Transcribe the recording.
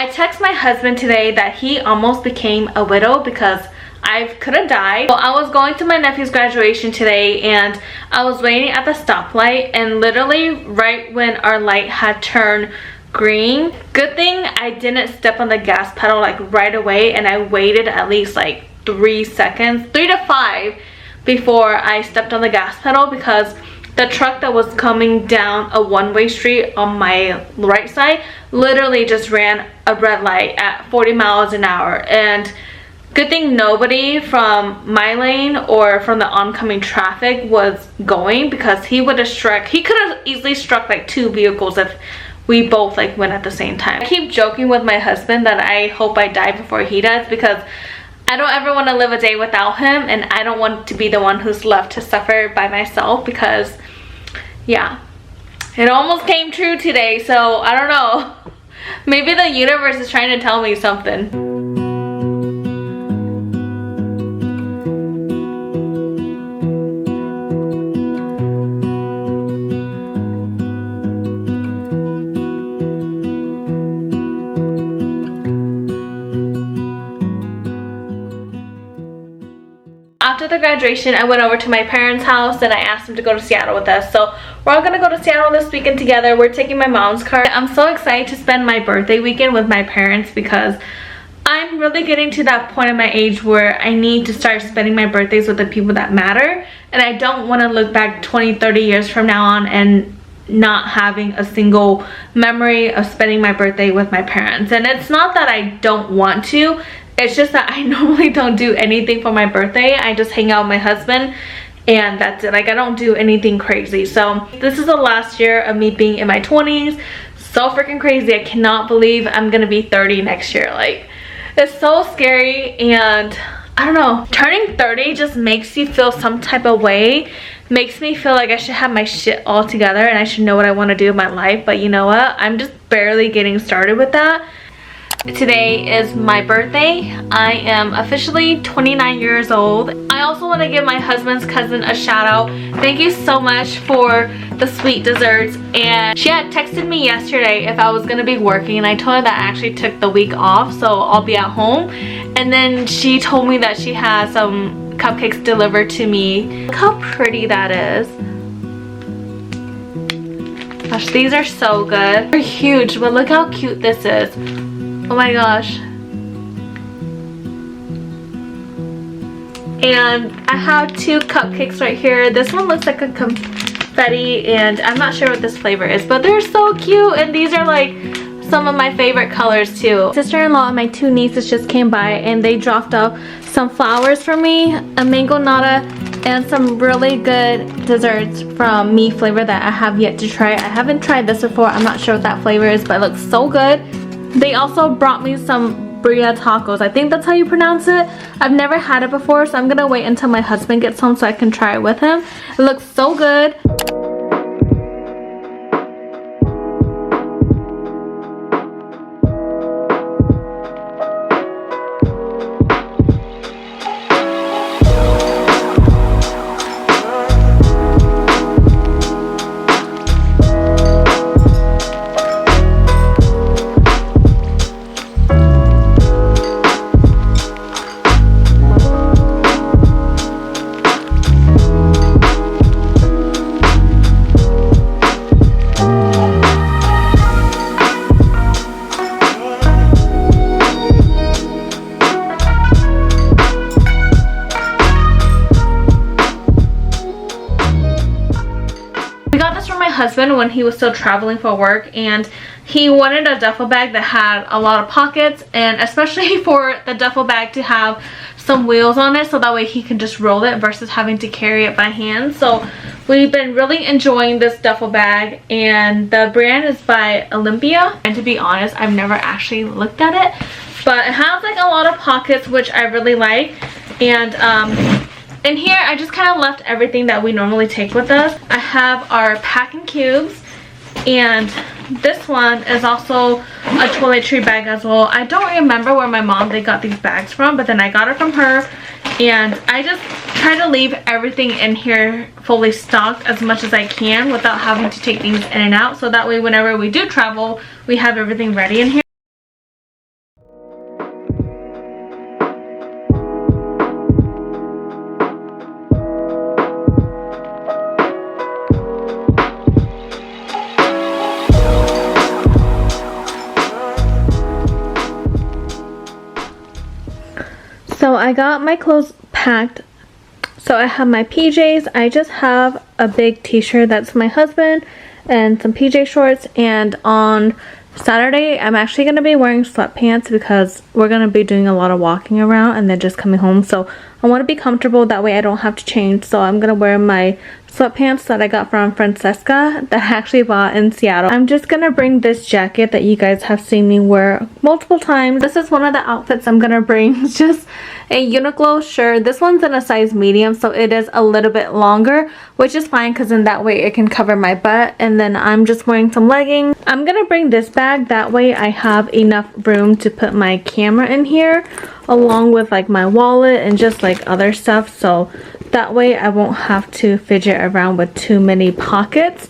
I text my husband today that he almost became a widow because I could have died. Well, I was going to my nephew's graduation today and I was waiting at the stoplight, and literally right when our light had turned green, good thing I didn't step on the gas pedal like right away, and I waited at least like 3 seconds, 3 to 5 before I stepped on the gas pedal, because the truck that was coming down a one-way street on my right side literally just ran a red light at 40 miles an hour. And good thing nobody from my lane or from the oncoming traffic was going, because he would have struck, he could have easily struck like 2 vehicles if we both like went at the same time. I keep joking with my husband that I hope I die before he does, because I don't ever want to live a day without him, and I don't want to be the one who's left to suffer by myself, because yeah, it almost came true today. So I don't know, maybe the universe is trying to tell me something. After the graduation, I went over to my parents' house and I asked them to go to Seattle with us. So we're all gonna go to Seattle this weekend together. We're taking my mom's car. I'm so excited to spend my birthday weekend with my parents, because I'm really getting to that point in my age where I need to start spending my birthdays with the people that matter. And I don't want to look back 20-30 years from now on and not having a single memory of spending my birthday with my parents. And it's not that I don't want to, it's just that I normally don't do anything for my birthday. I just hang out with my husband and that's it. Like, I don't do anything crazy. So this is the last year of me being in my 20s. So freaking crazy. I cannot believe I'm gonna be 30 next year. Like, it's so scary. And I don't know, turning 30 just makes you feel some type of way. Makes me feel like I should have my shit all together and I should know what I want to do in my life. But you know what, I'm just barely getting started with that. Today is my birthday. I am officially 29 years old. I also want to give my husband's cousin a shout out. Thank you so much for the sweet desserts. And she had texted me yesterday if I was going to be working, and I told her that I actually took the week off, so I'll be at home. And then she told me that she has some cupcakes delivered to me. Look how pretty that is. Gosh, these are so good. They're huge, but look how cute this is. Oh my gosh. And I have 2 cupcakes right here. This one looks like a confetti, and I'm not sure what this flavor is, but they're so cute. And these are like some of my favorite colors too. Sister-in-law and my 2 nieces just came by and they dropped off some flowers for me, a mango nata, and some really good desserts from Me flavor that I have yet to try. I haven't tried this before. I'm not sure what that flavor is, but it looks so good. They also brought me some birria tacos. I think that's how you pronounce it. I've never had it before, so I'm gonna wait until my husband gets home so I can try it with him. It looks so good. Husband when he was still traveling for work, and he wanted a duffel bag that had a lot of pockets, and especially for the duffel bag to have some wheels on it so that way he can just roll it versus having to carry it by hand. So we've been really enjoying this duffel bag, and the brand is by Olympia, and to be honest, I've never actually looked at it, but it has like a lot of pockets, which I really like. And in here, I just kind of left everything that we normally take with us. I have our packing cubes, and this one is also a toiletry bag as well. I don't remember where my mom got these bags from, but then I got it from her, and I just try to leave everything in here fully stocked as much as I can without having to take things in and out, so that way whenever we do travel, we have everything ready in here. So I got my clothes packed. So I have my PJs. I just have a big t-shirt that's my husband and some PJ shorts, and on Saturday I'm actually going to be wearing sweatpants because we're going to be doing a lot of walking around and then just coming home. So I want to be comfortable, that way I don't have to change. So I'm going to wear my sweatpants that I got from Francesca that I actually bought in Seattle. I'm just going to bring this jacket that you guys have seen me wear multiple times. This is one of the outfits I'm going to bring. It's just a Uniqlo shirt. This one's in a size medium, so it is a little bit longer, which is fine because in that way it can cover my butt. And then I'm just wearing some leggings. I'm going to bring this bag, that way I have enough room to put my camera in here along with like my wallet and just like other stuff, so that way I won't have to fidget around with too many pockets.